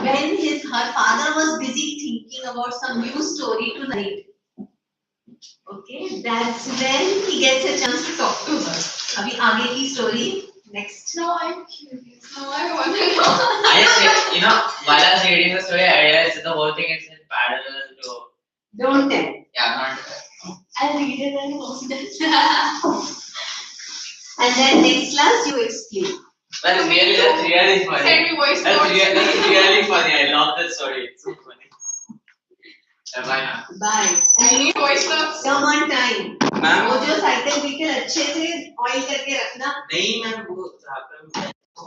when her father was busy thinking about some new story to narrate. Okay, that's when he gets a chance to talk to her. Abhi aage ki story next. No, I'm curious. No, I want to know. I just, while I was reading the story, I realized that the whole thing is in parallel to. Don't tell. Yeah, not. I'll read it and post it. And then next class you explain. That's really funny. Send me voice That's notes. really funny. I love that story. It's so funny. Bye now. Bye. I need voice notes. Come on time. Ma'am वो जो cycle beaker अच्छे से oil करके रखना. नहीं ma'am वो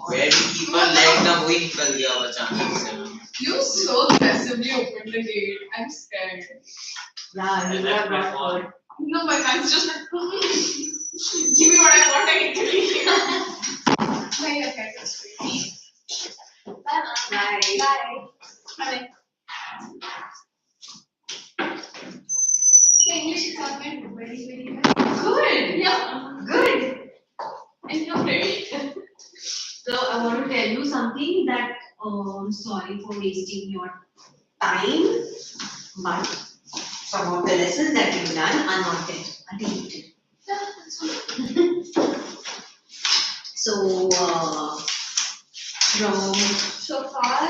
where did keep on leg ना वही निकल गया अचानक से. You so aggressively opened the gate. I'm scared. Yeah, you are not good. No, my hand's just like, give me what I want, I need to leave. Bye, okay, that's great. Bye, ma'am. Bye. Bye. Bye. The English department very, very well. Good. Yeah. Good. And you're great. So I want to tell you something that sorry for wasting your time, but some of the lessons that you've done are not there, are deleted. Yeah, that's fine. So from So far,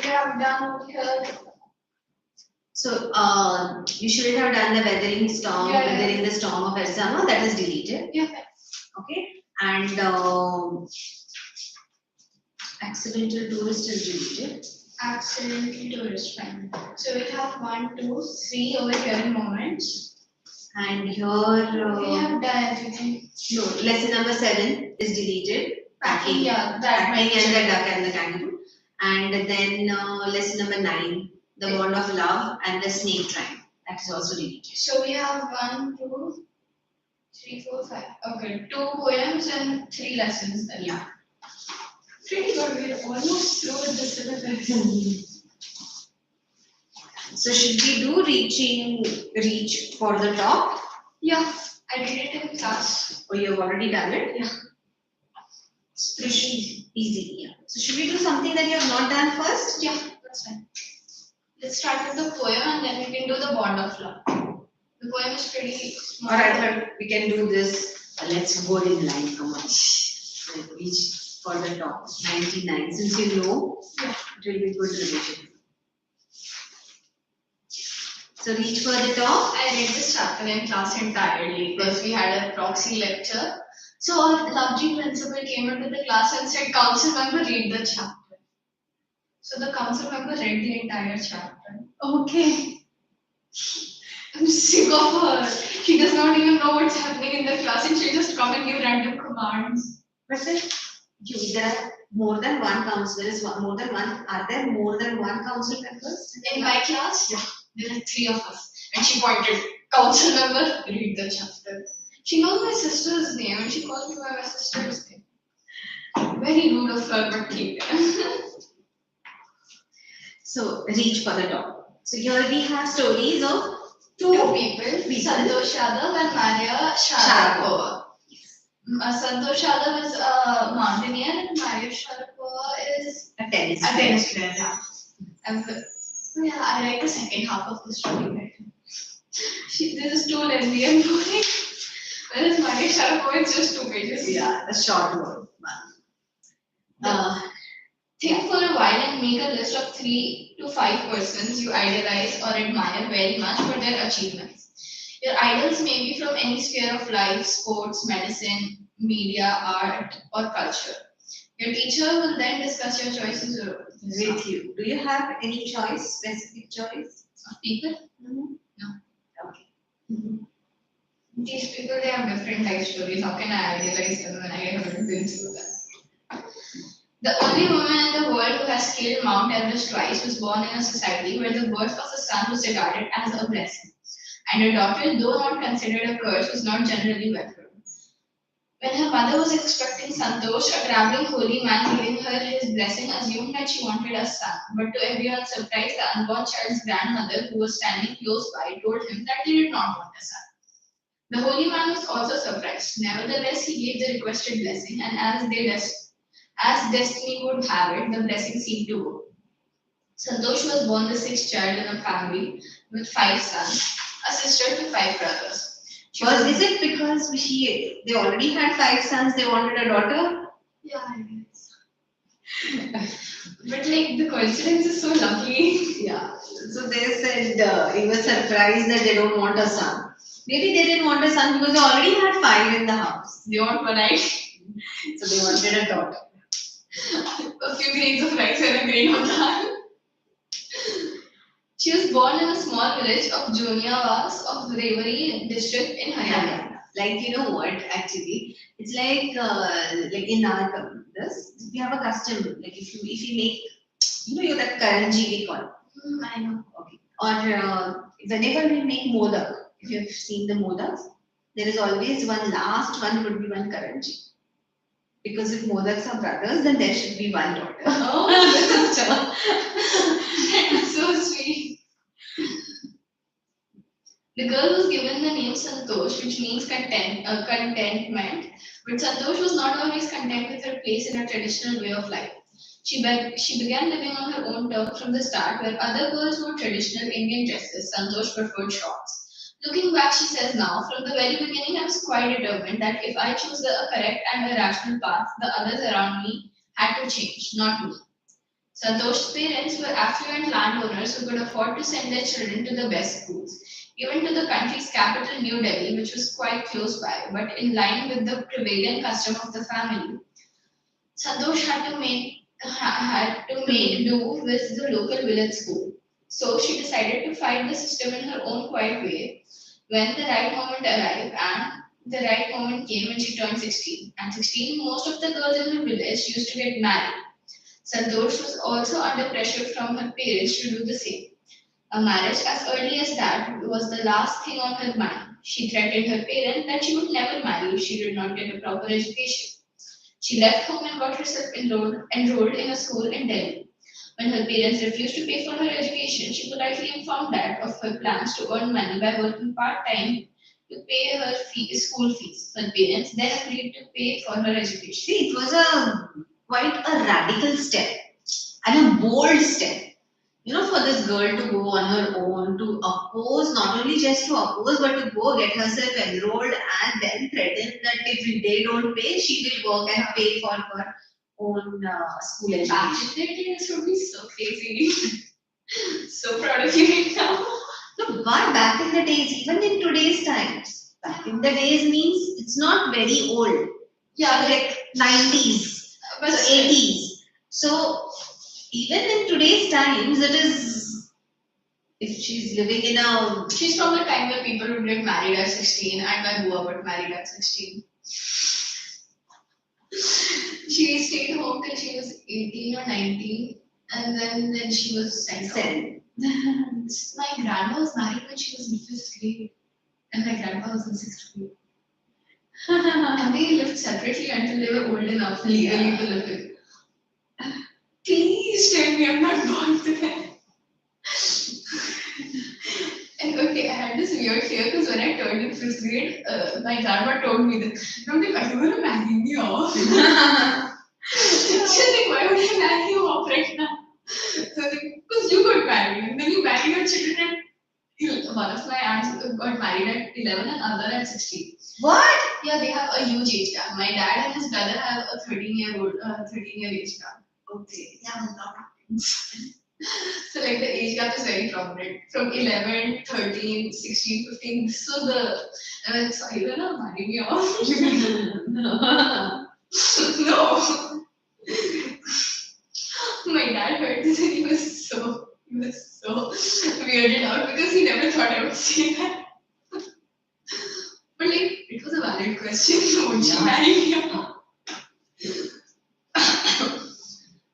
we have done here. so you shouldn't have done the weathering storm, Yeah, yeah. weathering the storm of Ersama, that is deleted. Yeah. Okay, and accidental tourist is deleted. Accidental tourist fine. So we have 1, 2, 3 over here in moments. And here We have done everything. no, lesson number 7 is deleted. Packing, yeah, that Packing and the duck and the kangaroo. And then lesson number 9, the bond of love and the snake tribe. That is also deleted. So we have 1, 2, 3, 4, 5. Okay, 2 poems and 3 lessons then. Yeah. Pretty good. We're almost through with the syllabus. So should we do reach for the top? Yeah, I did it in class. Or you have already done it? Yeah. It's pretty easy. Yeah. So should we do something that you have not done first? Yeah, that's fine. Let's start with the poem and then we can do the bond of love. The poem is pretty small. Or I thought we can do this. Let's go in line. Come on. Like reach for the top. 99. Since you know, Yeah. it will be good revision. So reach for the top. I read this chapter in class entirely because we had a proxy lecture. So our lovely principal came into the class and said, council member, read the chapter. So the council member read the entire chapter. Okay. I'm sick of her. She does not even know what's happening in the class and she'll just come and give random commands. But then, there are more than one council. There is more than one. Are there more than one council members? In my class, Yeah. there are 3 of us. And she pointed, council member, read the chapter. She knows my sister's name and she calls me by my sister's name. Very rude of her, but keep it. So reach for the top. So here we have stories of Two people, Santosh Yadav and Maria Sharapova. Santosh Yadav is a mountaineer and Maria Sharapova is a tennis a tennis player. Yeah, I like the second half of the story better. This is too lengthy and boring. Whereas Maria Sharapova is just 2 pages. Yeah, the short one. Think for a while and make a list of 3 to 5 persons you idolize or admire very much for their achievements. Your idols may be from any sphere of life, sports, medicine, media, art, or culture. Your teacher will then discuss your choices With you. Do you have any choice, specific choice? of people. Mm-hmm. No. Okay. Mm-hmm. These people, they have different life stories. How can I idealize them when I haven't been through that? The only woman in the world who has scaled Mount Everest twice was born in a society where the birth of a son was regarded as a blessing, and her daughter, though not considered a curse, was not generally welcome. When her mother was expecting Santosh, a traveling holy man giving her his blessing assumed that she wanted a son, but to everyone's surprise, the unborn child's grandmother, who was standing close by, told him that they did not want a son. The holy man was also surprised. Nevertheless, he gave the requested blessing, and as they As destiny would have it, the blessing seemed to go. Santosh was born the sixth child in a family with five sons, a sister to five brothers. She Was is it because they already had five sons, they wanted a daughter? Yeah, I guess. But like the coincidence is so lucky. Yeah. So they said he was surprised that they don't want a son. Maybe they didn't want a son because they already had five in the house. They want one eye, So they wanted a daughter. a few grains of rice and a grain of dal. She was born in a small village of Joniawas of Rewari district in Haryana. Like you know what? Actually, it's like in our this we have a custom. Like if you make that karanji we call. I know. Okay. Or whenever we make modak, if you have seen the modaks, there is always one last one would be one karanji. Because if modaks are brothers, then there should be one daughter. Oh, that's so sweet. The girl was given the name Santosh, which means contentment. But Santosh was not always content with her place in a traditional way of life. She began living on her own terms from the start, where other girls wore traditional Indian dresses. Santosh preferred shorts. Looking back, she says now, from the very beginning, I was quite determined that if I chose a correct and a rational path, the others around me had to change, not me. Santosh's parents were affluent landowners who could afford to send their children to the best schools, even to the country's capital, New Delhi, which was quite close by, but in line with the prevailing custom of the family. Santosh had to make do with the local village school. So she decided to fight the system in her own quiet way when the right moment arrived, and the right moment came when she turned 16. At 16, most of the girls in her village used to get married. Santosh was also under pressure from her parents to do the same. A marriage as early as that was the last thing on her mind. She threatened her parents that she would never marry if she did not get a proper education. She left home and got herself enrolled in a school in Delhi. When her parents refused to pay for her education, she politely informed dad of her plans to earn money by working part time to pay her school fees. Her parents then agreed to pay for her education. See, it was quite a radical step and a bold step. For this girl to go on her own to oppose, not only just to oppose, but to go get herself enrolled and then threaten that if they don't pay, she will work and pay for her own school Back education. in the day, this would be so crazy. So proud of you right now. No, but back in the days, even in today's times, back in the days means it's not very old. Yeah, Like 90s, but so 80s. So even in today's times, it is if she's living in a she's from the time where people would get married at 16 and my Bua got married at 16. She stayed home till she was 18 or 19 and then she was sent home. My grandma was married when she was in 5th grade and my grandpa was in 6th grade. And they lived separately until they were old enough legally to live with. Please tell me I'm not born to them. And okay, I had this weird fear because when I turned in 5th grade, my grandma told me that, I'm like, are you gonna marry me off? She's like, why would I marry you off right now? So I was like, because you got married, and then you married your children at one of my aunts got married at 11 and other at 16. What? Yeah, they have a huge age gap. My dad and his brother have a 13-year age gap. Okay. Yeah, So like the age gap is very prominent. From 11, 13, 16, 15. So and I'm like, so are you gonna marry me off? No. My dad heard this and he was so weirded out because he never thought I would say that. But like, it was a valid question. Would she marry me off?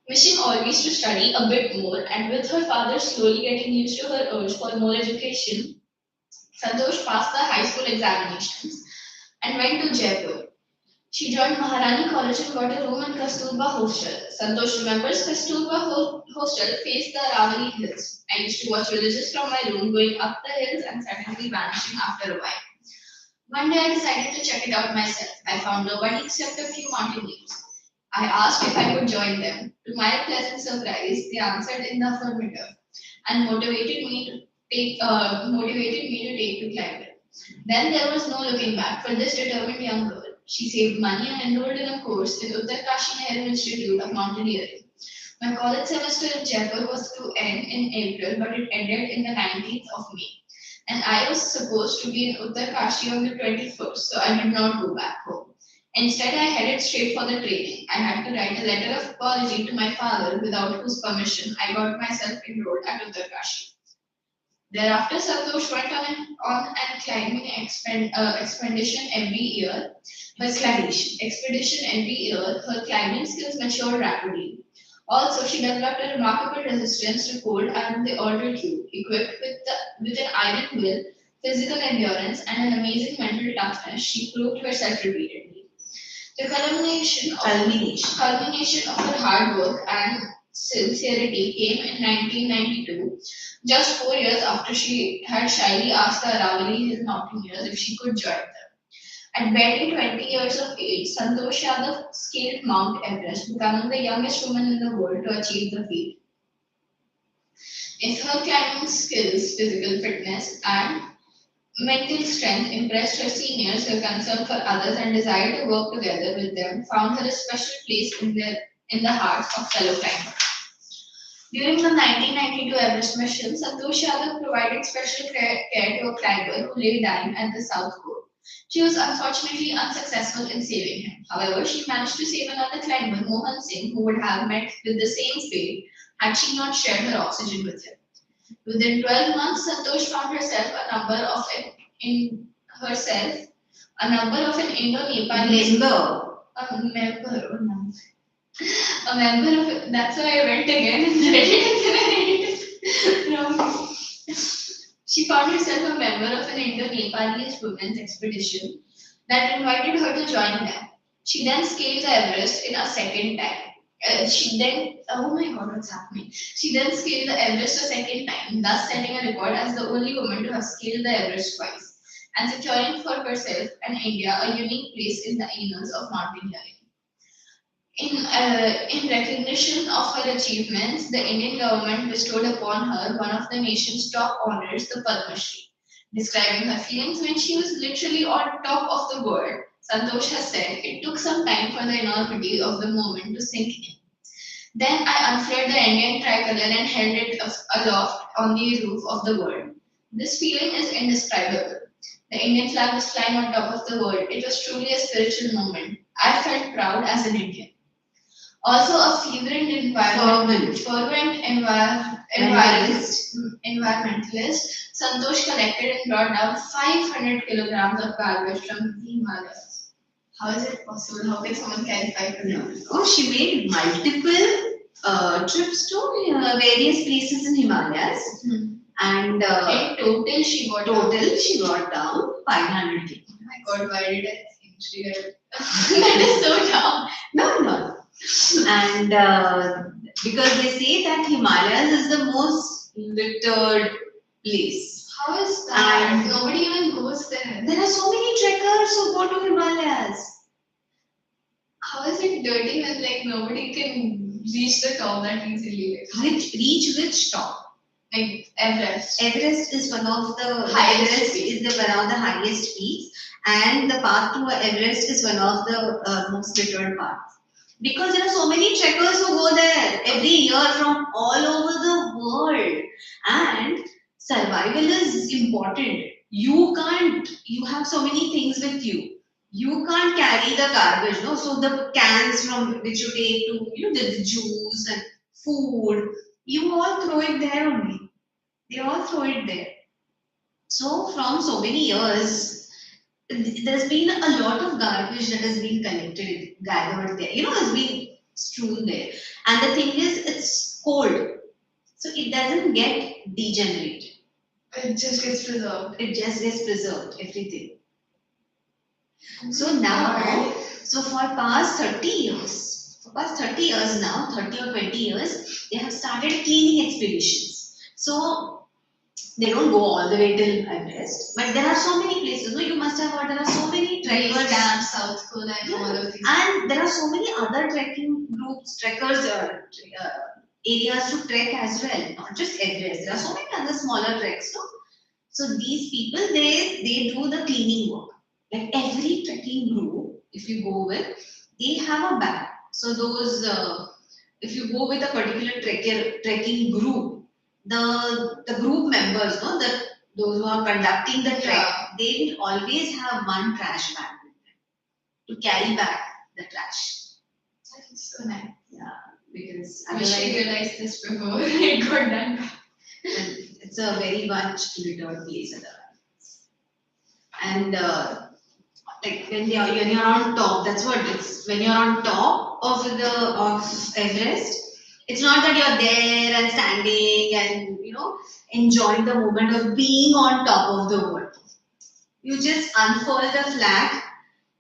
Wishing always to study a bit more, and with her father slowly getting used to her urge for more education, Santosh passed the high school examinations and went to Jaipur. She joined Maharani College and got a room in Kasturba Hostel. Santosh remembers Kasturba Hostel faced the Aravali Hills. I used to watch villages from my room going up the hills and suddenly vanishing after a while. One day I decided to check it out myself. I found nobody except a few mountaineers. I asked if I could join them. To my pleasant surprise, they answered in the affirmative and motivated me to take to climbing. Then there was no looking back for this determined young girl. She saved money and enrolled in a course in Uttarkashi Nehru Institute of Mountaineering. My college semester in Jaipur was to end in April, but it ended in the 19th of May. And I was supposed to be in Uttarkashi on the 21st, so I did not go back home. Instead, I headed straight for the training. I had to write a letter of apology to my father, without whose permission I got myself enrolled at Uttarkashi. Thereafter, Santosh went on an climbing expedition every year. Her climbing skills matured rapidly. Also, she developed a remarkable resistance to cold and the altitude, equipped with an iron will, physical endurance, and an amazing mental toughness. She proved herself repeatedly. The culmination of her hard work and sincerity came in 1992, just 4 years after she had shyly asked the Aravalli Hill Mountaineers if she could join them. At barely 20 years of age, Santosh Yadav scaled Mount Everest, becoming the youngest woman in the world to achieve the feat. If her climbing skills, physical fitness, and mental strength impressed her seniors, her concern for others and desire to work together with them found her a special place in the hearts of fellow climbers. During the 1992 Everest mission, Santosh Yadav provided special care to a climber who lay dying at the South Pole. She was unfortunately unsuccessful in saving him. However, she managed to save another climber, Mohan Singh, who would have met with the same fate had she not shared her oxygen with him. Within 12 months, Santosh found herself a number of an Indo-Nepalese a member of that's why I went again and read it wrong. She found herself a member of an Indo-Nepalese women's expedition that invited her to join them. She then scaled the Everest in a second time. Oh my god, what's happening? She then scaled the Everest a second time, thus setting a record as the only woman to have scaled the Everest twice, and securing for herself and India a unique place in the annals of mountaineering. In recognition of her achievements, the Indian government bestowed upon her one of the nation's top honors, the Padma Shri. Describing her feelings when she was literally on top of the world, Santosh has said, "It took some time for the enormity of the moment to sink in. Then I unfurled the Indian tricolor and held it aloft on the roof of the world. This feeling is indescribable. The Indian flag was flying on top of the world. It was truly a spiritual moment. I felt proud as an Indian." Also, a fervent environmentalist, Santosh collected and brought down 500 kilograms of garbage from the Himalayas. How is it possible? How can someone carry 500? Oh, she made multiple trips to various places in Himalayas, and in total she got down 500 kilos. Oh my God, why did I think she had? That is so dumb. No. And because they say that Himalayas is the most littered place. How is that? And nobody even goes there. There are so many trekkers who go to Himalayas. How is it dirty when like nobody can reach the top that easily? Reach which top? Like Everest. Everest is one of the highest peaks, and the path to Everest is one of the most littered paths. Because there are so many trekkers who go there every year from all over the world, and survival is important. You have so many things with you. You can't carry the garbage, no? So the cans from which you take to, the juice and food, you all throw it there only. They all throw it there. So from so many years, there's been a lot of garbage that has been gathered there. Has been strewn there. And the thing is, it's cold. So it doesn't get degenerated. It just gets preserved. It just gets preserved, everything. So now, for past 30 years, now, 30 or 20 years, they have started cleaning expeditions. So They don't go all the way till Everest, but there are so many places. No, you must have heard there are so many Base trekkers. Camp, South Pole, and all of these. And there are so many other trekking groups, areas to trek as well, not just Everest. There are so many other smaller treks, no? So these people, they do the cleaning work. Like every trekking group, if you go with, they have a bag. So those, if you go with a particular trekking group, the group members, no, those who are conducting the trek, Yeah. they will always have one trash bag to carry back the trash. That is so nice. Yeah, because I wish I otherwise realized this before it got done. it's a very much littered place otherwise. And like when you're on top, that's what it's when you're on top of Everest. It's not that you're there and standing and enjoying the moment of being on top of the world. You just unfold the flag.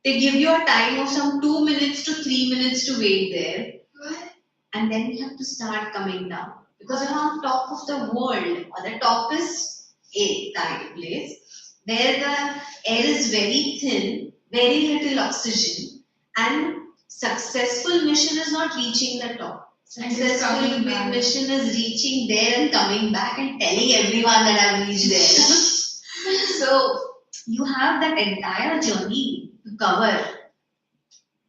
They give you a time of some 2 minutes to 3 minutes to wait there, What? and then you have to start coming down because you're on top of the world, or the top is a tiny place where the air is very thin, very little oxygen, and successful mission is not reaching the top. And it's coming Successful back. mission is reaching there and coming back and telling everyone that I've reached there. So you have that entire journey to cover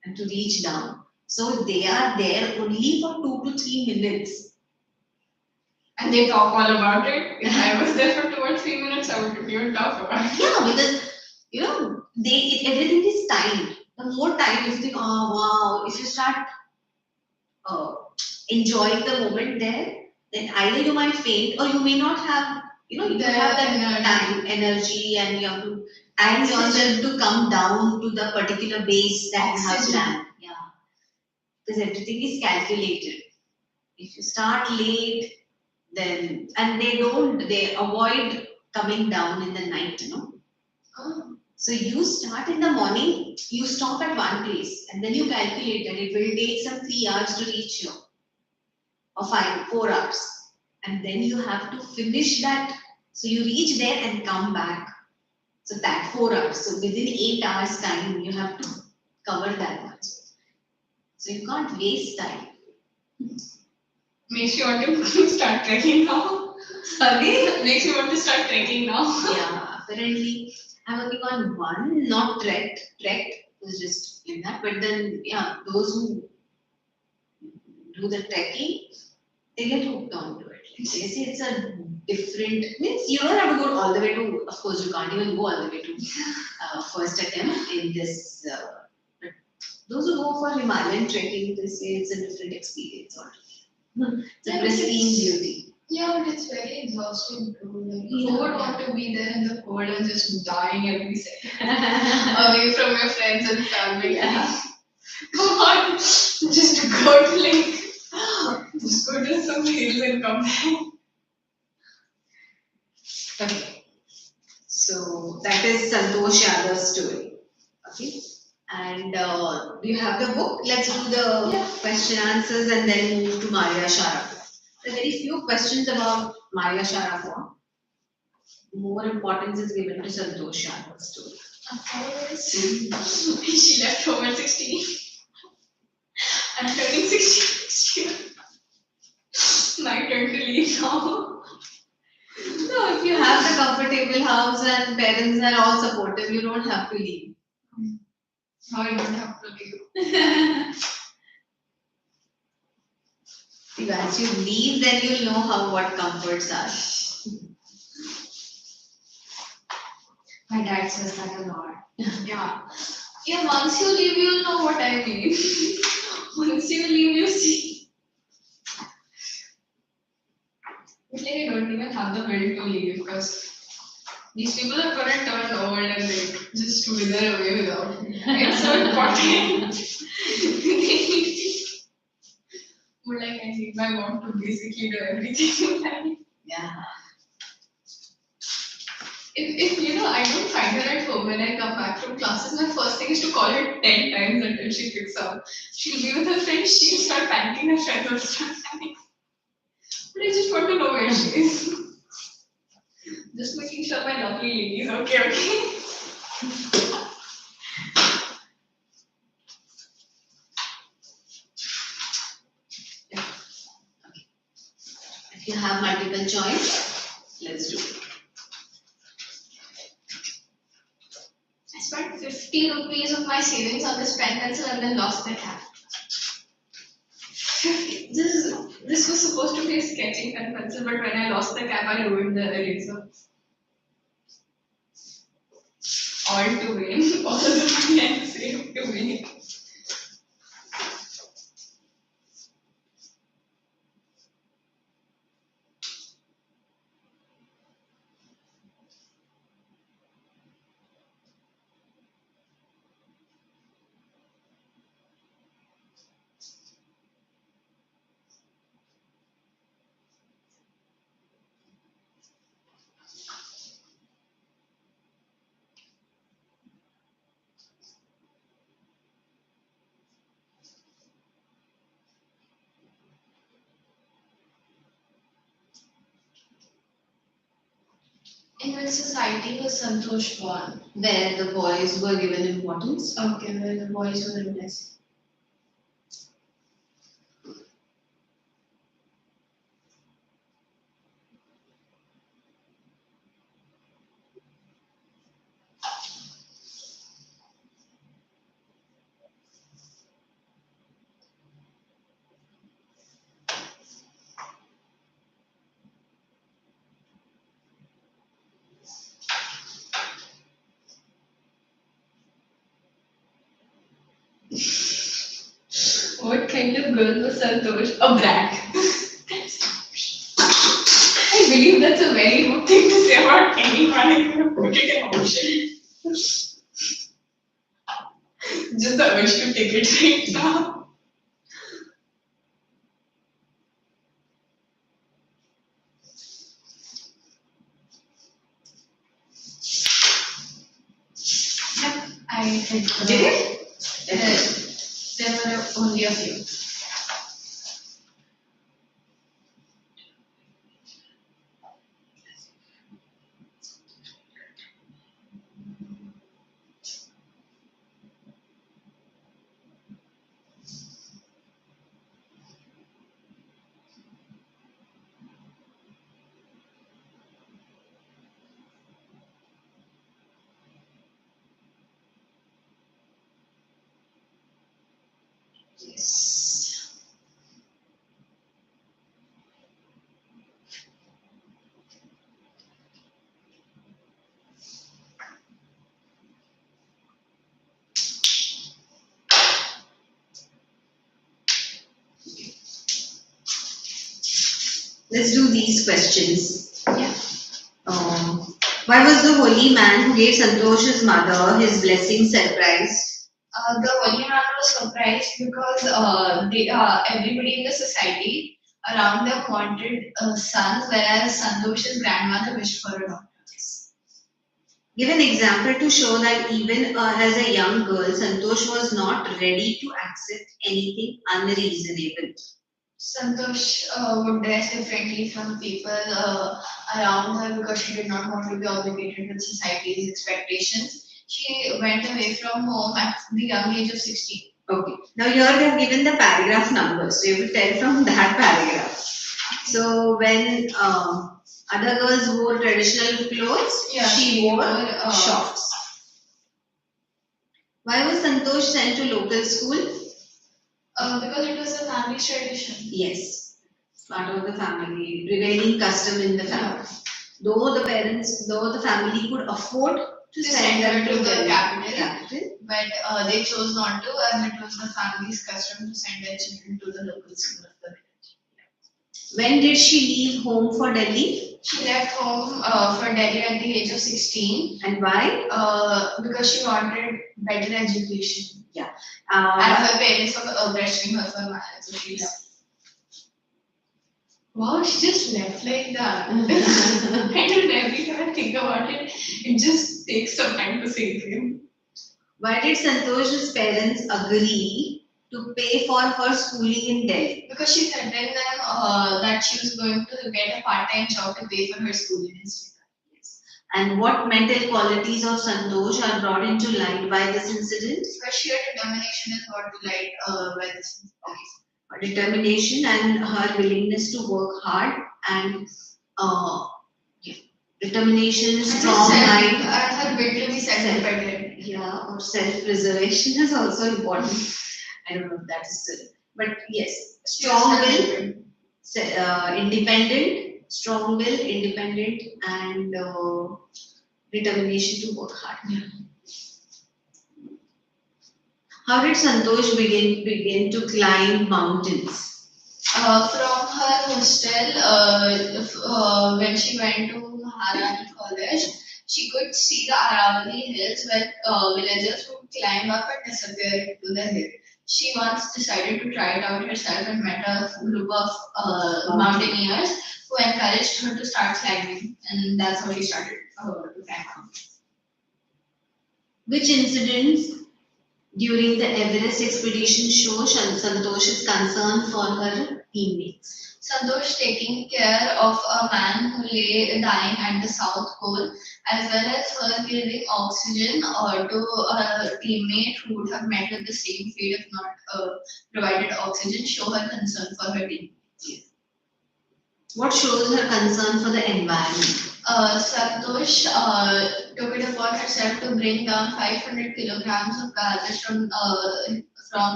and to reach down. So they are there only for 2 to 3 minutes. And they talk all about it. If I was there for 2 or 3 minutes, I wouldn't even talk about it. Yeah, because everything is timed. The more time you think, oh wow, if you start enjoying the moment there, then either you might faint or you may not have, you The have that energy. time, energy, and you have to time yourself to come down to the particular base that you have Oxygen. planned. Yeah, because everything is calculated. If you start late, then and they avoid coming down in the night, Oh. So you start in the morning, you stop at one place, and then you calculate that it will take some 3 hours to reach you, or 4 hours, and then you have to finish that. So you reach there and come back. So that 4 hours. So within 8 hours time, you have to cover that much. So you can't waste time. Makes you want to start trekking now. Sorry? Makes you want to start trekking now. Yeah, apparently I'm working on one, not trekked, was just like that. But then, yeah, those who do the trekking, they get hooked onto it. Like they say it's a different, means you don't have to go all the way to, of course, you can't even go all the way to first attempt in this. But those who go for Himalayan trekking, they say it's a different experience altogether. It's a Yeah, pristine beauty. Yeah, but it's very exhausting too. Like, Yeah. who would want to be there in the cold and just dying every second away from your friends and family? Yeah. Come on, just go to just go to some hills and come back. Okay. So that is Santosh Yadav's story. Okay. And do you have the book? Let's do the question answers and then move to Maria Sharapova. There are very few questions about Maria Sharapova. More importance is given to Santosh Yadav's story. Of course. She left home at 16. I'm turning 16 next year. My turn to leave now. No, if you have the comfortable house and parents are all supportive, you don't have to leave. Now I don't have to leave. See, once you leave, then you'll know what comforts are. My dad says that a lot. Yeah. Yeah, once you leave, you'll know what I mean. Once you leave, you see. But I don't even have the will to leave because these people are gonna turn old and like just wither away without me. It's so important. But like I need my mom to basically do everything in life. Yeah. If I don't find her at home when I come back from classes, my first thing is to call her 10 times until she picks up. She'll be with her friends, she'll start panicking, her friends will start panicking. But I just want to know where she is. Just making sure my lovely lady is okay, okay. If you have multiple choice, let's do it. I spent 50 rupees of my savings on this pen pencil and then lost the cap. 50. This was supposed to be a sketching pen pencil, but when I lost the cap, I ruined the eraser. All to win. All the money I saved to win. In which society was Santosh born? Where the boys were given importance. Okay, where the boys were blessed. What kind of girl was Santosh? A brat. I believe that's a very good thing to say about anyone if you put it in motion. Just the urge to take it right now. Yep, I did. Did it? There were only a few. Yes. Let's do these questions. Yeah. Why was the holy man who gave Santosh's mother his blessing surprised? The holy man was surprised because everybody in the society around them wanted sons, whereas Santosh's grandmother wished for a daughter. Give an example to show that even as a young girl, Santosh was not ready to accept anything unreasonable. Santosh would dress differently from people around her because she did not want to be obligated with society's expectations. She went away from home at the young age of 16. Okay. Now here they have given the paragraph numbers. So you will tell from that paragraph. So when other girls wore traditional clothes, Yeah, she wore shorts. Why was Santosh sent to local school? Because it was a family tradition. Yes, part of the family, prevailing custom in the family. Though the family could afford to send them to the capital, but they chose not to, and it was the family's custom to send their children to the local school of the village. When did she leave home for Delhi? She left home for Delhi at the age of 16. And why? Because she wanted better education. Yeah. And her parents were pressuring her for marriage, so she left. Wow, she just left like that. And every time I think about it, it just takes some time to sink in. Why did Santosh's parents agree to pay for her schooling in Delhi? Because she threatened them that she was going to get a part-time job to pay for her schooling instead. Yes. And what mental qualities of Santosh are brought into light by this incident? Her sheer determination is brought to light by this. Her determination and her willingness to work hard and yeah, determination, strong mind, And her will to be self-dependent. yeah, or self-preservation is also important. I don't know if that is still, but yes, strong will, independent, strong will, independent, and determination to work hard. How did Santosh begin to climb mountains? From her hostel, when she went to Maharani College, she could see the Aravali hills where villagers would climb up and disappear into the hill. She once decided to try it out herself and met a group of mountaineers who encouraged her to start climbing, and that's how she started to climb mountains. Which incidents during the Everest expedition show Santosh's concern for her teammates? Santosh taking care of a man who lay dying at the South Pole, as well as her giving oxygen to a teammate who would have met with the same fate if not provided oxygen, show her concern for her team. What shows her concern for the environment? Santosh took it upon herself to bring down 500 kilograms of garbage from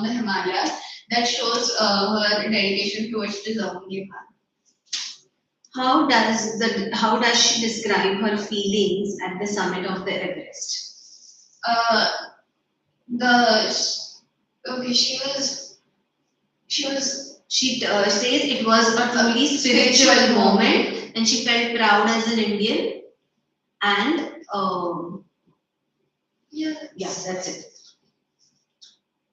the Himalayas. That shows her dedication towards preserving the environment. How does she describe her feelings at the summit of the Everest? She says it was a truly spiritual moment, and she felt proud as an Indian. And yeah, that's it.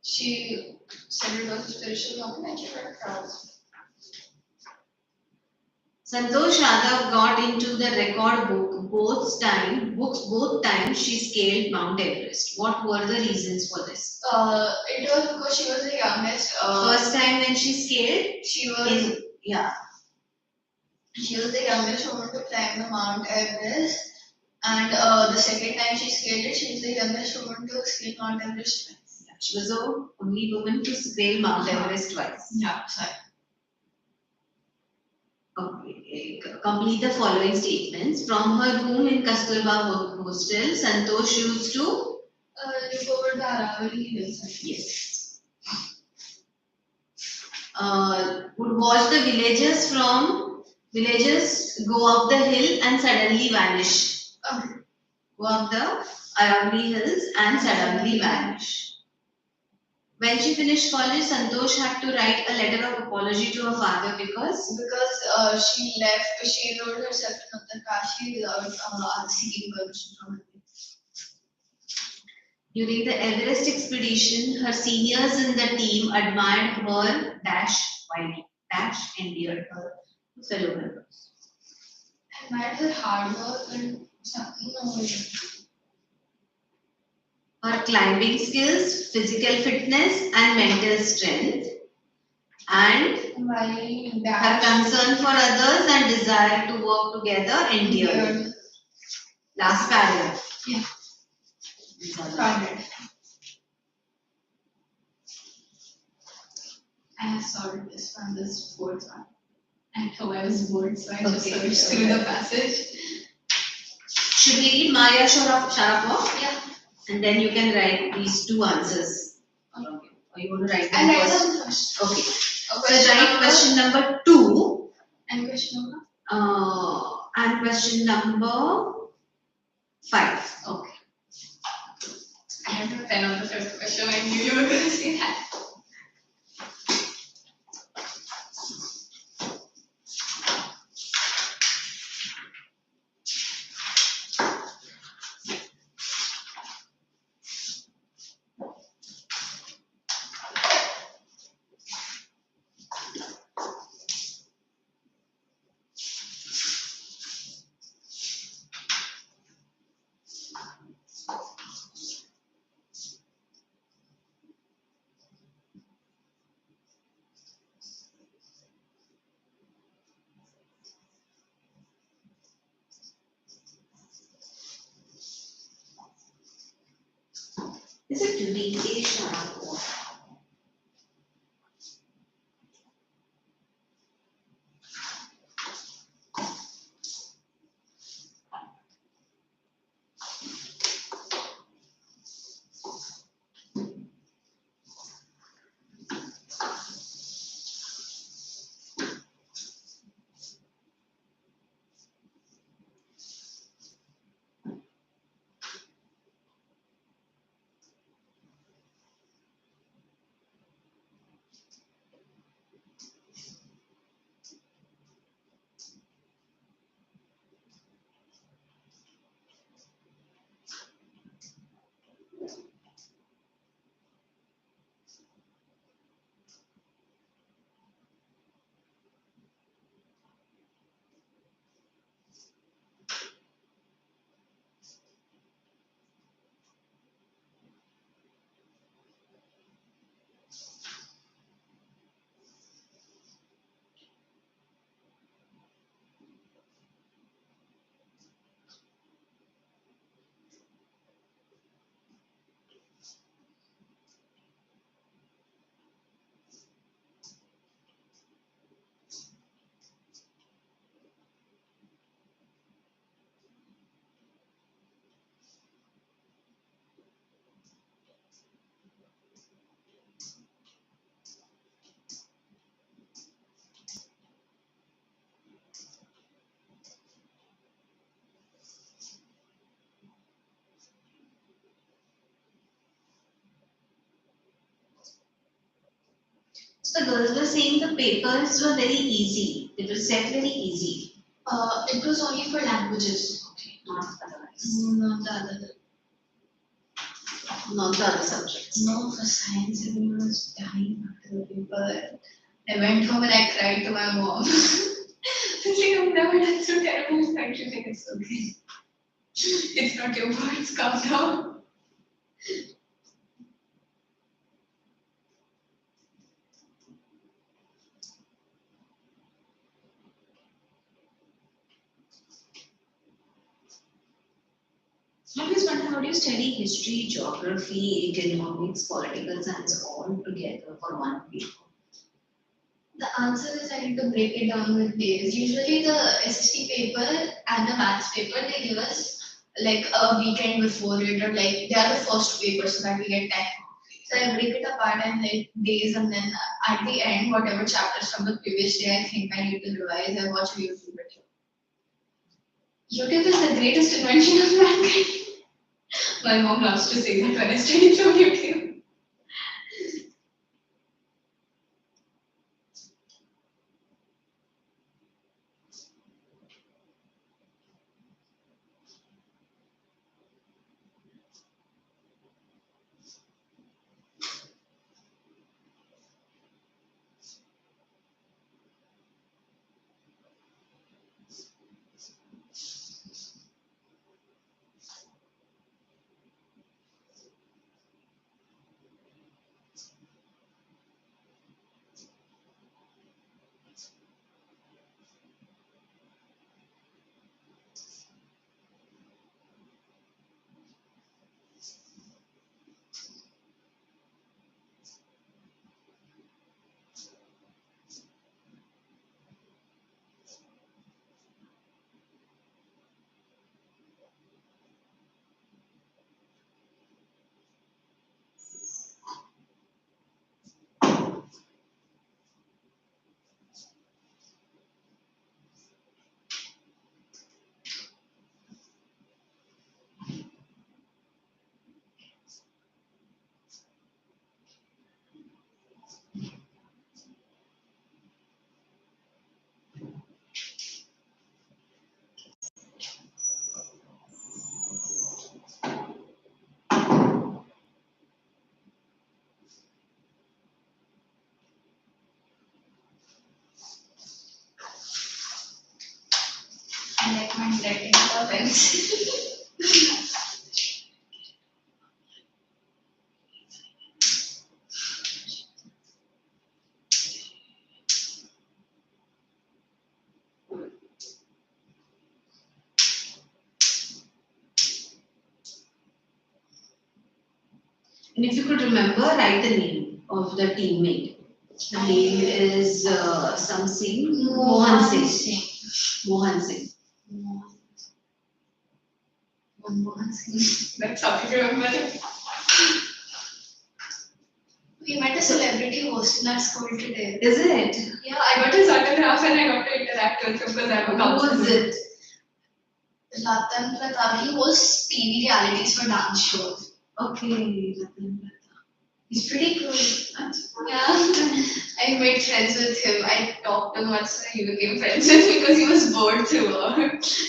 She said it was a spiritual moment and she felt proud. Santosh Yadav got into the record book both times she scaled Mount Everest. What were the reasons for this? It was because she was the youngest. First time when she scaled, she was the youngest woman to climb the Mount Everest, and the second time she scaled it, she was the youngest woman to scale Mount Everest twice. Yeah, she was the only woman to scale Mount Everest twice. Yeah, sorry. Okay. Complete the following statements. From her room in Kasturba hostel, Santosh used to look over the Aravali hills. Yes. Would watch the villagers go up the hill and suddenly vanish. Go up the Aravali hills and suddenly vanish. When she finished college, Santosh had to write a letter of apology to her father because she wrote herself to Kashi without seeking permission from him. During the Everest expedition, her seniors in the team admired her while endeared her to fellow members. Admired her hard work and something. Her climbing skills, physical fitness, and mental strength, and her concern for others and desire to work together endeared. Last paragraph. Yeah. I have solved this one, this fourth one. And how I was bored, so I just searched through the passage. Should we read Maria Sharapova? Yeah. And then you can write these two answers. Okay. Or you want to write them I write first? them first. Okay. So write question number 2. And question number? And question number 5. Okay. I had a pen on the first question. I knew you were going to say that. Is it D.A. Sharapova? So the girls were saying the papers were very easy. It was set very easy, It was only for languages. okay, not otherwise, Not the other. not the other subjects. No, for science, everyone was dying after the paper. I went home and I cried to my mom. It's like, I've never done so terrible. She's like, it's okay. It's not your words, calm down. I always wonder how do you study history, geography, economics, political science all together for one paper? The answer is I need to break it down with days. Usually the SST paper and the maths paper, they give us like a weekend before it, or like they are the first papers so that we get time. So I break it apart in like days, and then at the end, whatever chapters from the previous day I think I need to revise, I watch a YouTube video. YouTube is the greatest invention of mankind. My mom loves to say that when I study from YouTube. I like my writing comments. And if you could remember, write the name of the teammate. The name is some Singh, Mohan Singh. Mohan Singh. Mohan Singh. That's how I remember it. We met a celebrity host in our school today. Is it? Yeah, I got his autograph and I got to interact with him because I'm a Who counselor. was it? Ratan Pratap. He hosts TV realities for dance shows. Okay, Ratan Pratap. He's pretty cool. That's Yeah. I made friends with him. I talked to him once and he became friends with me because he was bored throughout.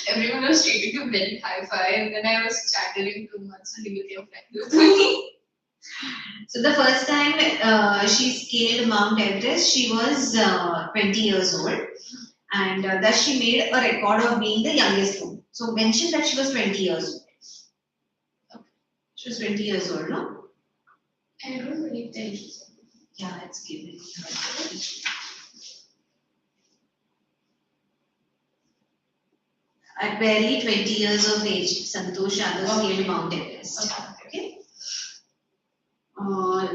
Everyone was treating him very high-fi and then I was chattering too much so he became friends with me. So the first time she scaled Mount Everest, she was 20 years old, and thus she made a record of being the youngest woman. So mention that she was 20 years old. She was 20 years old, no? I don't really think. Yeah, it's given. At barely 20 years of age, Santosh Yadav scaled Mount Everest. Okay.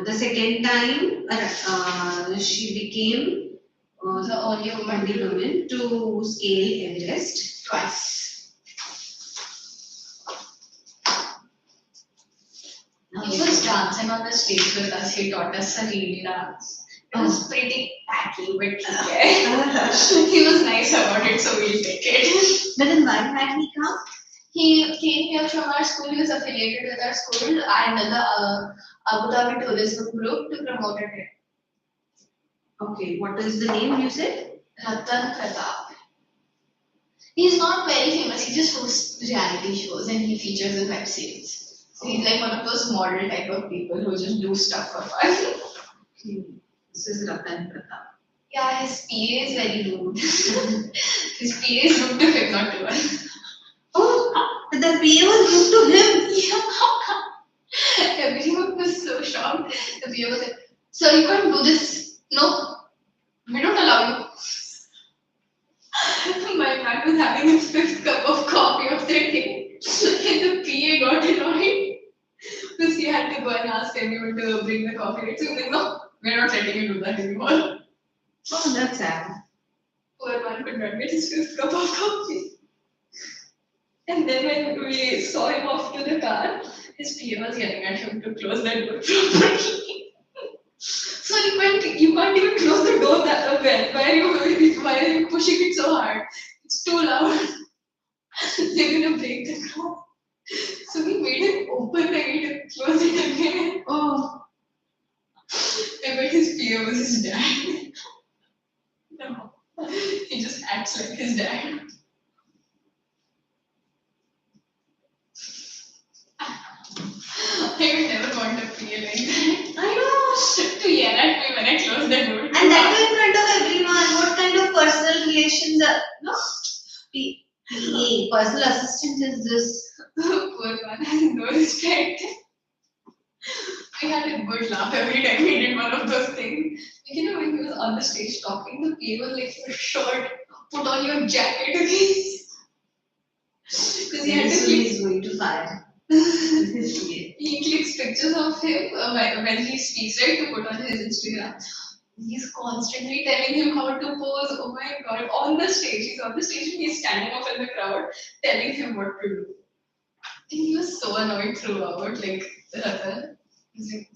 The second time, she became The only woman to scale Everest. twice. Now He was dancing on the stage with us. He taught us a really dance. It was pretty tacky, but okay. He was nice about it, so we'll take it. But then why had he come? He came here from our school. He was affiliated with our school and the Abu Dhabi tourism group to promote it. Okay, what is the name you said? Ratan Pratap. He's not very famous. He just hosts reality shows and he features in web series. So he's like one of those model type of people who just do stuff for fun. Okay. This is Ratan Pratap. Yeah, his PA is very rude. His PA is rude to him, not to us. Oh, the PA was rude to him. Yeah. Everyone was so shocked. The PA was like, "Sir, you can't do this. No, we don't allow you." My man was having his fifth cup of coffee of the day. And the PA got annoyed because he had to go and ask everyone to bring the coffee. So he was like, "No, we're not letting you do that anymore." Oh, that's sad. Poor man could not get his fifth cup of coffee. And then when we saw him off to the car, his PA was yelling at him to close that door properly. So you can't even close the door that well. Why are you pushing it so hard? It's too loud. They're gonna break the car. So we made him open the gate and close it again. Oh, I bet his PA was his dad. No. He just acts like his dad. I would never want a PA like that. I know. To yell at me when I close the door. And that too in front of everyone. What kind of personal relations are no? PA, personal assistant is this? Poor man has no respect. We had a good laugh every time he did one of those things. Like, you know, when he was on the stage talking, the PA was like, "Your shirt, put on your jacket again." Because he had to click. He's going to fire. His PA. He clicks pictures of him when he speaks, right, to put on his Instagram. He's constantly telling him how to pose. Oh my god, on the stage. He's on the stage and he's standing up in the crowd telling him what to do. And he was so annoyed throughout, like, Ratan. He's like,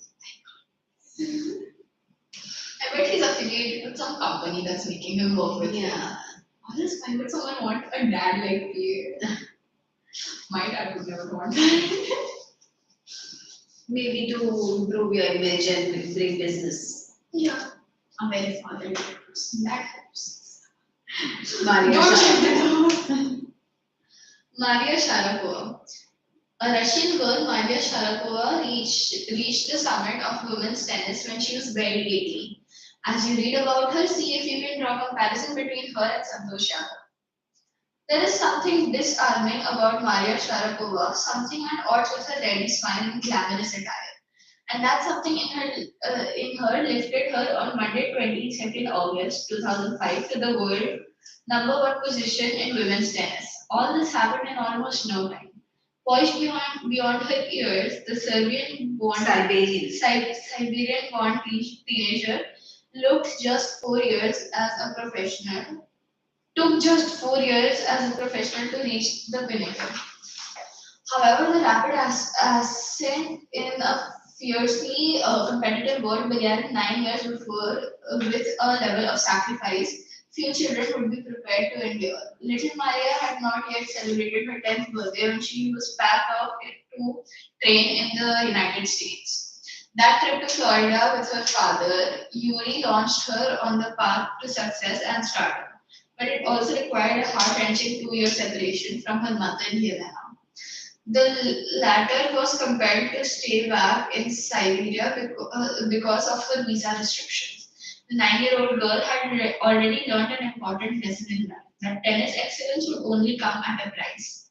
I bet he's affiliated with some company that's making him work with him. Yeah. Or else why would someone want a dad like me? My dad would never want that. Maybe to improve your image and bring business. Yeah. I'm very fatherly person. That helps. Maria Don't Sharapova. shut the door. Maria Sharapova. A Russian girl, Maria Sharapova, reached the summit of women's tennis when she was barely 18. As you read about her, see if you can draw a comparison between her and Santosh Yadav. There is something disarming about Maria Sharapova, something at odds with her ready smile and glamorous attire. And that something in her lifted her on Monday, 22nd August 2005 to the world number one position in women's tennis. All this happened in almost no time. Poised beyond her years, the Siberian born teenager looked just 4 years as a professional. Took just 4 years as a professional to reach the pinnacle. However, the rapid ascent in a fiercely competitive world began 9 years before, with a level of sacrifice few children would be prepared to endure. Little Maria had not yet celebrated her 10th birthday when she was packed off to train in the United States. That trip to Florida with her father, Yuri, launched her on the path to success and stardom. But it also required a heart wrenching 2 year separation from her mother in Helena. The latter was compelled to stay back in Siberia because of her visa restrictions. The 9-year-old girl had already learned an important lesson in life that tennis excellence would only come at a price.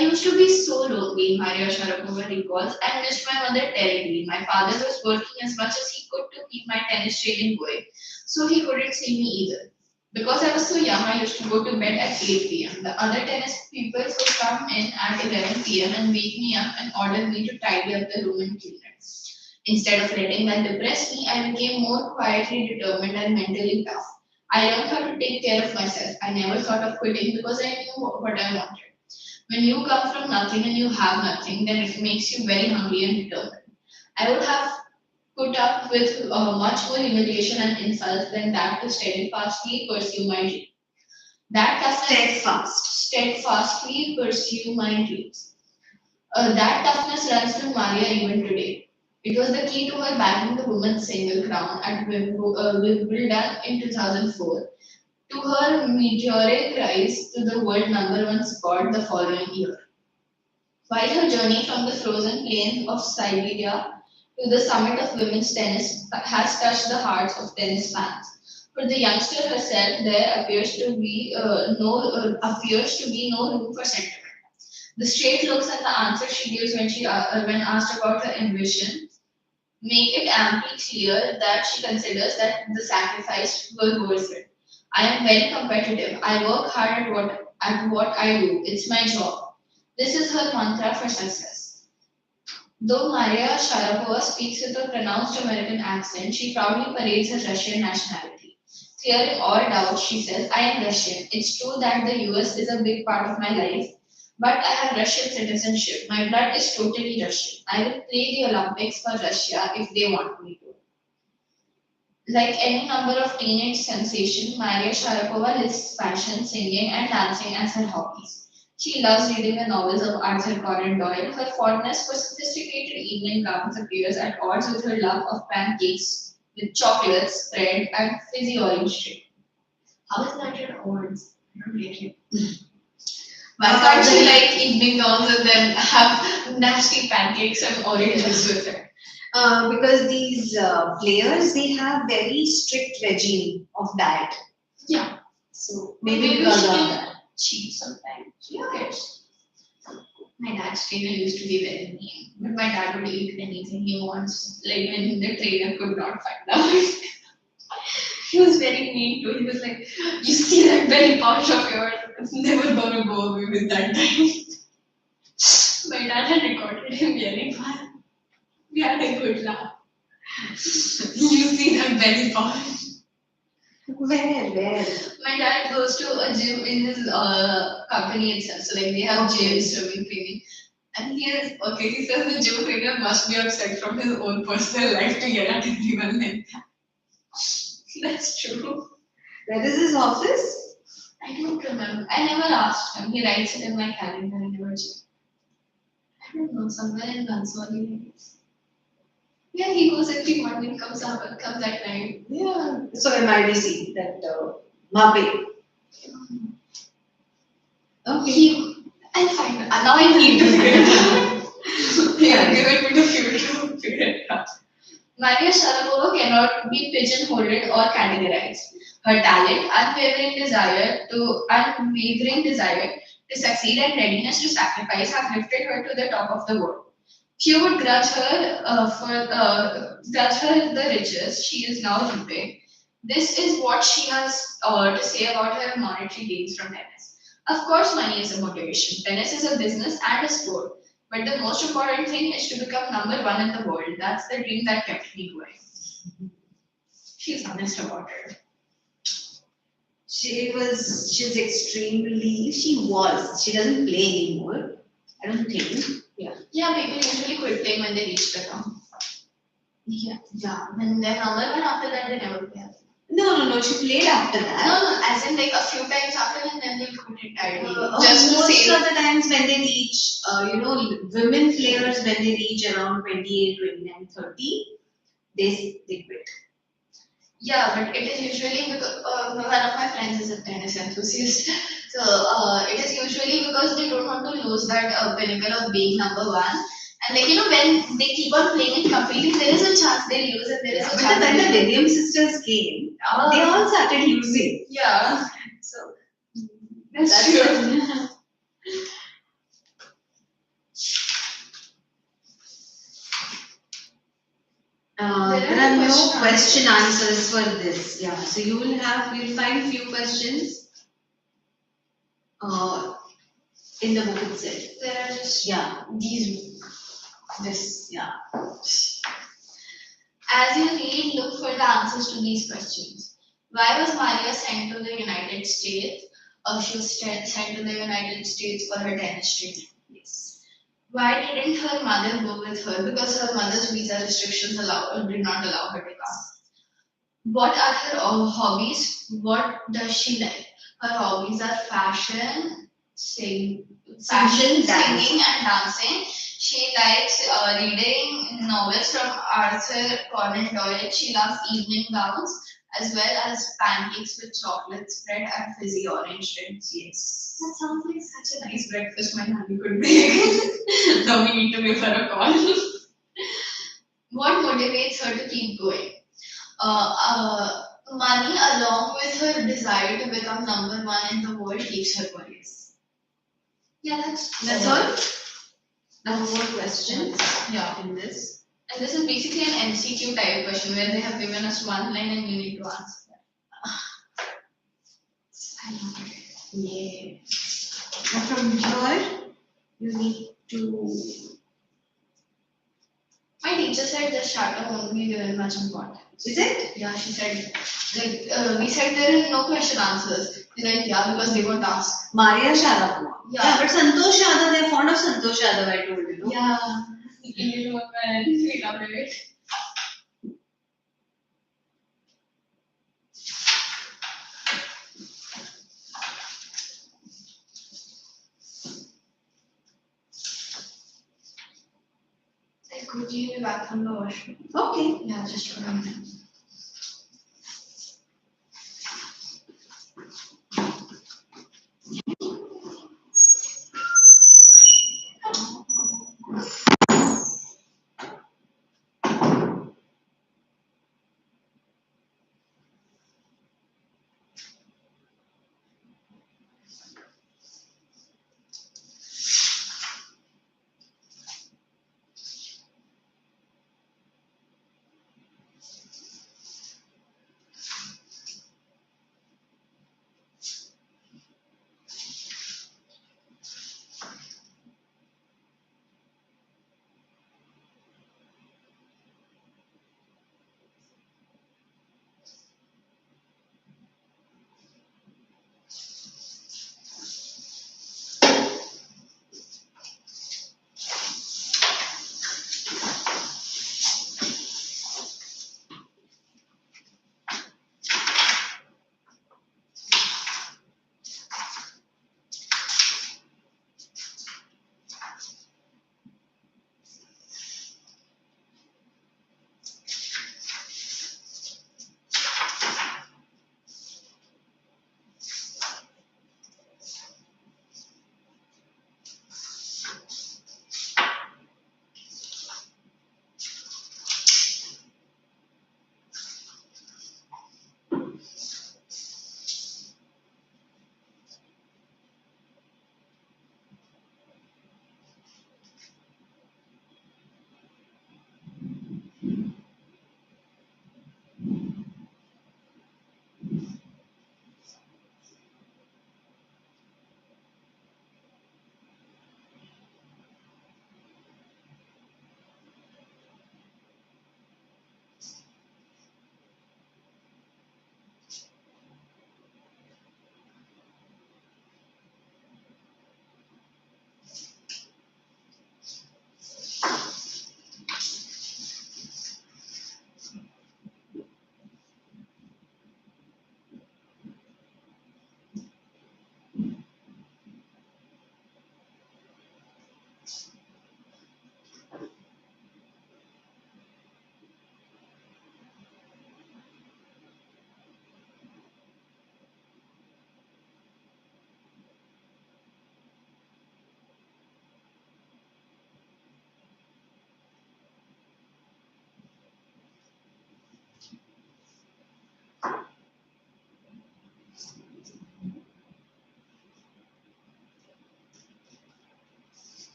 I used to be so lonely, Maria Sharapova recalls. I missed my mother terribly. My father was working as much as he could to keep my tennis training going, so he couldn't see me either. Because I was so young, I used to go to bed at 8 p.m. The other tennis people would come in at 11 p.m. and wake me up and order me to tidy up the room and clean it. Instead of letting that depress me, I became more quietly determined and mentally tough. I learned how to take care of myself. I never thought of quitting because I knew what I wanted. When you come from nothing and you have nothing, then it makes you very hungry and determined. I would have put up with much more humiliation and insults than that to steadfastly pursue my dream. That toughness, steadfastly pursue my dreams. That toughness runs through Maria even today. It was the key to her bagging the women's single crown at Wimbledon in 2004, to her meteoric rise to the world number one spot the following year. While her journey from the frozen plains of Siberia to the summit of women's tennis has touched the hearts of tennis fans, for the youngster herself, there appears to be no room for sentiment. The straight looks and the answers she gives when asked about her ambition make it amply clear that she considers that the sacrifice were worth it. I am very competitive. I work hard at what I do. It's my job. This is her mantra for success. Though Maria Sharapova speaks with a pronounced American accent, she proudly parades her Russian nationality. Clearing all doubts, she says, I am Russian. It's true that the US is a big part of my life, but I have Russian citizenship. My blood is totally Russian. I will play the Olympics for Russia if they want me to. Like any number of teenage sensations, Maria Sharapova lists fashion, singing, and dancing as her hobbies. She loves reading the novels of Arthur Conan Doyle. Her fondness for sophisticated evening gowns appears at odds with her love of pancakes with chocolates, bread, and fizzy orange drink. How is that at odds? I don't get it. Why can't she like evening gowns and then have nasty pancakes and oranges with it? Because these players, they have very strict regime of diet. Yeah. So Maybe because she of can that. cheat sometimes. Yes. My dad's trainer used to be very mean, but my dad would eat anything he wants, like when the trainer could not find out. He was very mean too. He was like, "You see that belly pouch of yours? It's never gonna go away with that time." My dad had recorded him yelling, "Man, we had a good laugh. You see that belly pouch?" Where? My dad goes to a gym in his company itself. So like they have gym, swimming, training. And he says the gym trainer must be upset from his own personal life to yell at everyone like that. That's true. Where is his office? I don't remember. I never asked him. He writes it in my calendar. I never check. I don't know, somewhere in Banswali. Yeah, he goes every morning, comes at night. Yeah. So MIDC, that Mape. Okay. I'll find it. Now I need to figure it out. Yeah, give it to the future to figure it out. Maria Sharapova cannot be pigeonholed or categorized. Her talent, unwavering desire to succeed, and readiness to sacrifice have lifted her to the top of the world. Few would grudge her the riches she is now reaping. This is what she has to say about her monetary gains from tennis. Of course, money is a motivation. Tennis is a business and a sport. But the most important thing is to become number one in the world. That's the dream that kept me going. She's honest about it. She's extremely, she doesn't play anymore. I don't think. Yeah, people usually quit playing when they reach the top. Yeah. When they're number one, after that they never play. No, she played after that. No, as in like a few times after and then they'll quit entirely. Just most of the times when they reach, women players, when they reach around 28, 29, 30, they quit. Yeah, but it is usually because one of my friends is a tennis enthusiast. So it is usually because they don't want to lose that pinnacle of being number one. And like when they keep on playing and competing, there is a chance they lose and there is a chance. But when the Williams sisters came, they all started losing. Yeah. So that's true. There are no question answers for this. Yeah, so you'll find few questions in the book itself. There are just this. As you read, look for the answers to these questions. Why was Maria sent to the United States? She was sent to the United States for her tennis training. Yes. Why didn't her mother go with her? Because her mother's visa restrictions did not allow her to come. What are her hobbies? What does she like? Her hobbies are fashion, singing, and dancing. She likes reading novels from Arthur Conan Doyle. She loves evening gowns as well as pancakes with chocolate spread and fizzy orange drinks. Yes. That sounds like such a nice breakfast my nanny could make. Now we need to give her a call. What motivates her to keep going? Money, along with her desire to become number one in the world, keeps her going. Yeah, that's all. No more questions. Yeah. In this. And this is basically an MCQ type question where they have given us one line and you need to answer that. I love it. Yeah. And from here, you need to. My teacher said this chapter won't be given much importance. Is it? Yeah, she said, we said there is no question answers. She's like, yeah, because they won't ask. Maria Sharapova. Yeah, but Santosh Yadav, they're fond of Santosh Yadav, I told you. Yeah, Indian woman, we love it. Could you be back from the washroom? Okay. Yeah, just for a minute.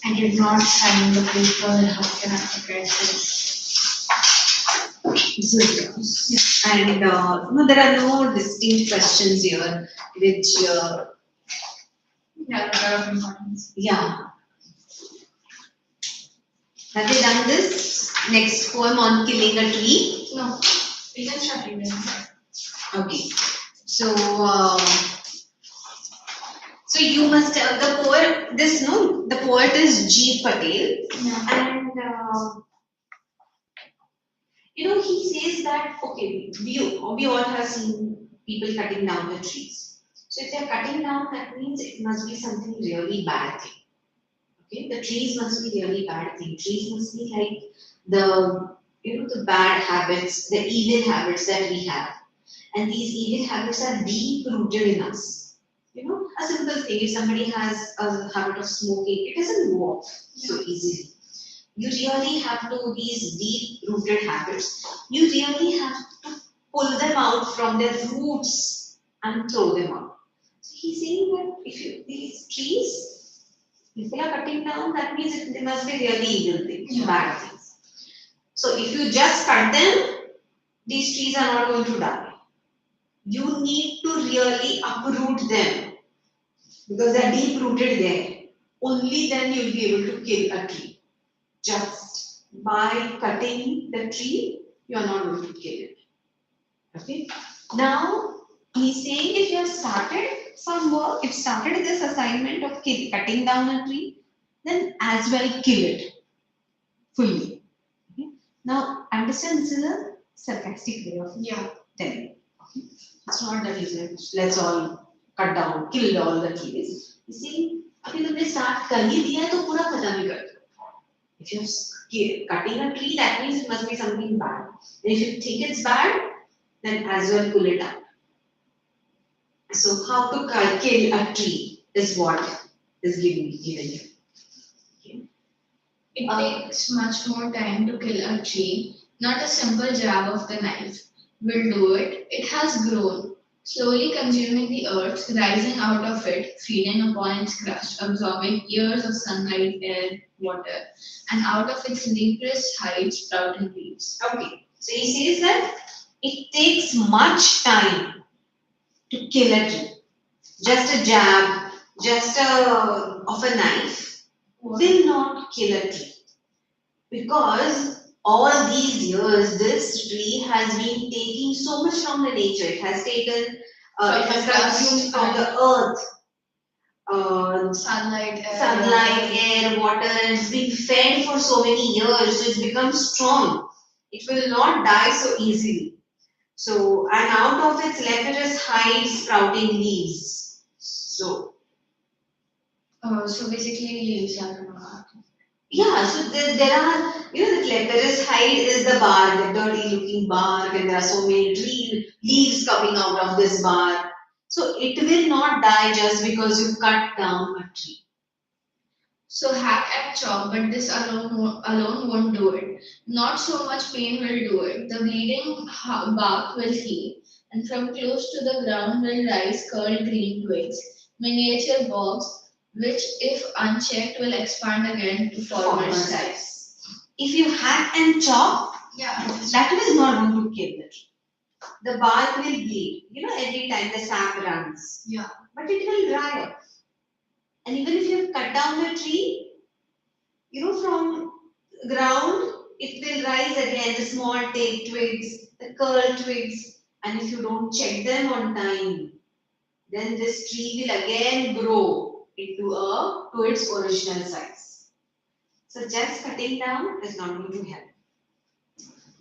I did not sign the paper. How can I forget this? This is yours. And no, there are no distinct questions here, which Yeah, a lot of importance. yeah. Have they done this next poem on killing a tree? No, we can start reading. Okay. So so you must the poet. The poet is G. Patel, Yeah. and he says that okay, we all have seen people cutting down the trees. So if they're cutting down, that means it must be something really bad thing. Okay, the trees must be really bad thing. Trees must be like the bad habits, the evil habits that we have, and these evil habits are deep rooted in us. A simple thing. If somebody has a habit of smoking, it doesn't go off so easily. You really have to these deep rooted habits. You really have to pull them out from their roots and throw them out. So he's saying that if these trees, people are cutting down, that means they must be really evil things, bad things. So if you just cut them, these trees are not going to die. You need to really uproot them because they are deep rooted there. Only then you will be able to kill a tree. Just by cutting the tree, you are not going to kill it. Okay. Now he's saying if you have started some work, if started this assignment of cutting down a tree, then as well kill it fully. Okay? Now understand this is a sarcastic way of telling. Okay? It's not that he said let's all cut down, kill all the trees. You see, अभी तुमने start कर ही दिया है तो पूरा खत्म ही कर दो. If you're cutting a tree, that means it must be something bad. And if you think it's bad, then as well pull it out. So how to kill a tree is what is given here. It takes much more time to kill a tree. Not a simple jab of the knife will do it. It has grown, slowly consuming the earth, rising out of it, feeding upon its crust, absorbing years of sunlight, air, water, and out of its leafless hide sprouting leaves. Okay. So he says that it takes much time to kill a tree. Just a jab, just of a knife will not kill a tree. Because all these years, this tree has been taking so much from the nature. It has taken, it has consumed from the earth, Sunlight, air, water. It's been fed for so many years, so it's become strong. It will not die so easily. So, and out of its leprous hide sprouting leaves. So basically leaves are yeah, so there are, the leprous hide is the bark, the dirty looking bark, and there are so many leaves coming out of this bark. So it will not die just because you cut down a tree. So hack and chop, but this alone won't do it. Not so much pain will do it. The bleeding bark will heal, and from close to the ground will rise curled green twigs, miniature bulbs, which, if unchecked, will expand again to former size. If you hack and chop, Yeah. that is not going to kill the tree. the bark will bleed. Every time the sap runs. Yeah. But it will dry up. And even if you cut down the tree, from ground, it will rise again, the small tail twigs, the curled twigs. And if you don't check them on time, then this tree will again grow to its original size. So just cutting down is not going to help.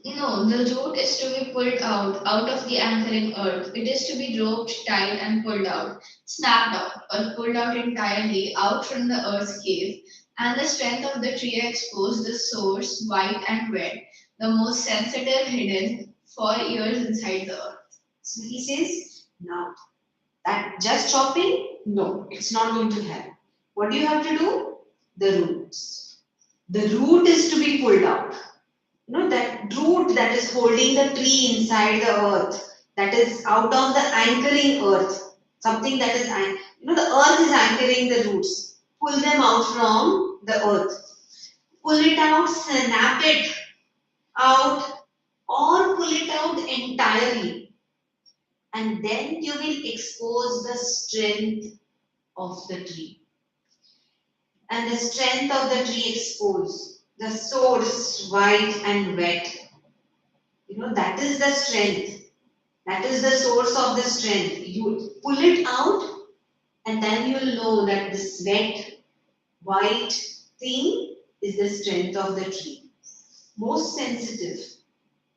No, the root is to be pulled out of the anchoring earth. It is to be roped tight and pulled out, snapped out, or pulled out entirely out from the earth's cave. And the strength of the tree exposed, the source, white and wet, the most sensitive hidden for years inside the earth. So he says, now that just chopping, no, it's not going to help. What do you have to do? The roots. The root is to be pulled out. That root that is holding the tree inside the earth, that is out of the anchoring earth, something that is, the earth is anchoring the roots. Pull them out from the earth. Pull it out, snap it out, or pull it out entirely. And then you will expose the strength of the tree. And the strength of the tree exposed. The source, white and wet. That is the strength. That is the source of the strength. You pull it out, and then you'll know that this wet, white thing is the strength of the tree. Most sensitive.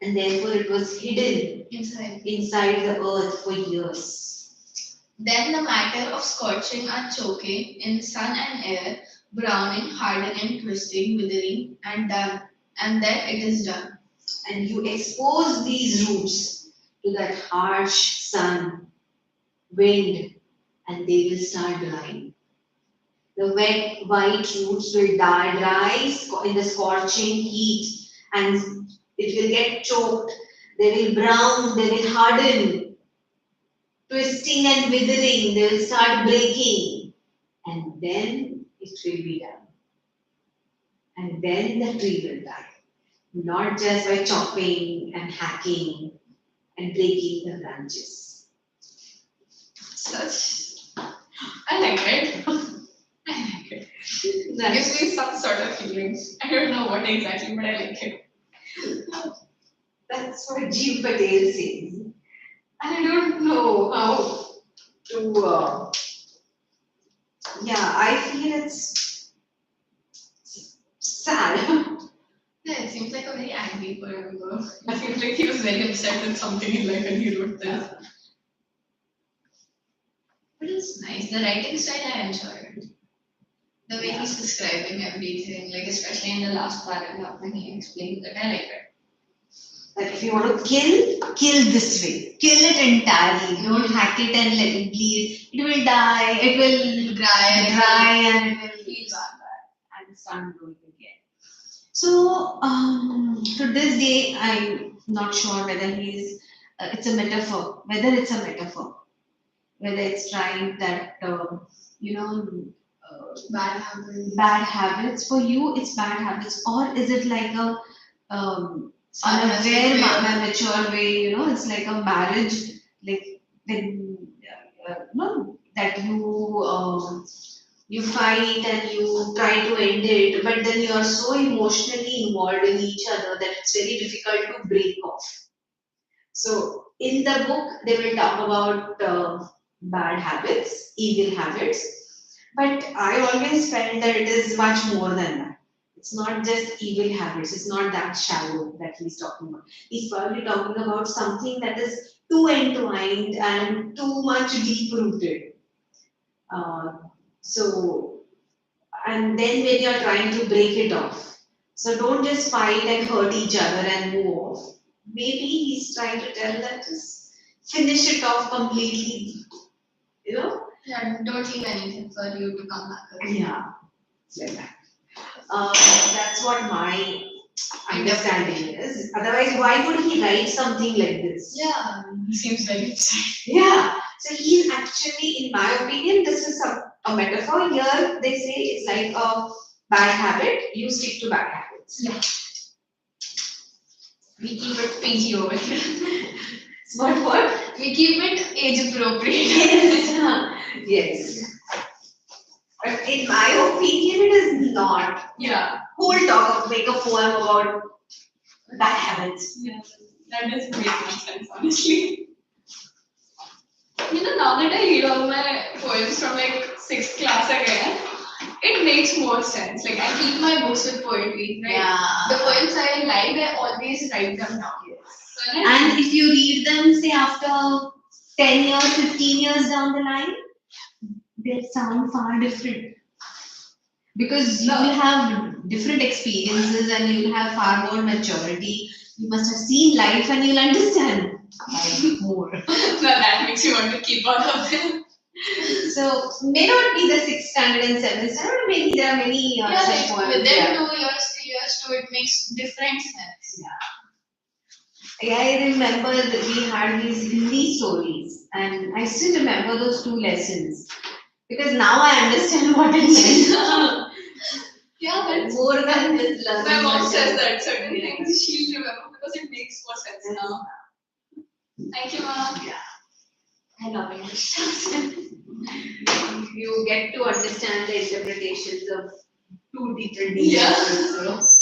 And therefore it was hidden inside the earth for years. Then the matter of scorching and choking in sun and air, browning, hardening, twisting, withering, and done. And then it is done. And you expose these roots to that harsh sun, wind, and they will start dying. The wet, white roots will dry in the scorching heat, and it will get choked. They will brown, they will harden, twisting and withering, they will start breaking, and then it will be done. And then the tree will die. Not just by chopping and hacking and breaking the branches. I like it. I like it. That gives me some sort of feelings. I don't know what exactly, but I like it. That's what Jeev Patel says. And I don't know how to. I feel it's sad. Yeah, it seems like a very angry poem. I feel like he was very upset with something in life and he wrote this. But it's nice. The writing style I enjoyed. The way he's describing everything, like especially in the last paragraph when he explains it, I like it. Like if you want to kill this way. Kill it entirely. Don't hack it and let it bleed. It will die. It will dry and it will feel bad and start growing again. So to this day, I'm not sure whether it's a metaphor. Whether it's a metaphor. Whether it's trying that bad habits for you. It's bad habits, or is it like a unaware, mature way, it's like a marriage, like when, that you fight and you try to end it, but then you are so emotionally involved in each other that it's very difficult to break off. So in the book, they will talk about bad habits, evil habits, but I always felt that it is much more than that. It's not just evil habits. It's not that shallow that he's talking about. He's probably talking about something that is too entwined and too much deep rooted. And then when you're trying to break it off, so don't just fight and hurt each other and move off. Maybe he's trying to tell that just finish it off completely. Yeah, don't leave anything for you to come back again. Yeah, it's like that. That's what my understanding is. Otherwise, why would he write something like this? Yeah, he seems very upset. Yeah. So he's actually, in my opinion, this is a metaphor. Here they say it's like a bad habit. You stick to bad habits. Yeah. We keep it PG over here. What? We keep it age appropriate. Yes. Yes. But in my opinion, it is not. Yeah. Who will talk, make a poem about bad habits? Yeah. That doesn't make much sense, honestly. You know, now that I read all my poems from like 6th class again, it makes more sense. Like I keep my books with poetry, right? Yeah. The poems I like, I always write them down. So when I And if you read them, say after 10 years, 15 years down the line, they'll sound far different. Because you will have different experiences and you'll have far more maturity. You must have seen life and you'll understand life more. now that makes you want to keep all of them. So, may not be the 6th standard and 7th standard, maybe there are many Yeah, such like poems. within 2 years, 3 years, too, it makes different sense. Yeah. I remember that we had these Hindi stories, and I still remember those 2 lessons because now I understand what it meant. Yeah, but More than this my mom learning. says that certain things she'll remember because it makes more sense now. Thank you, Mom. Yeah. I love English. You get to understand the interpretations of 2 different Yeah. teachers. So.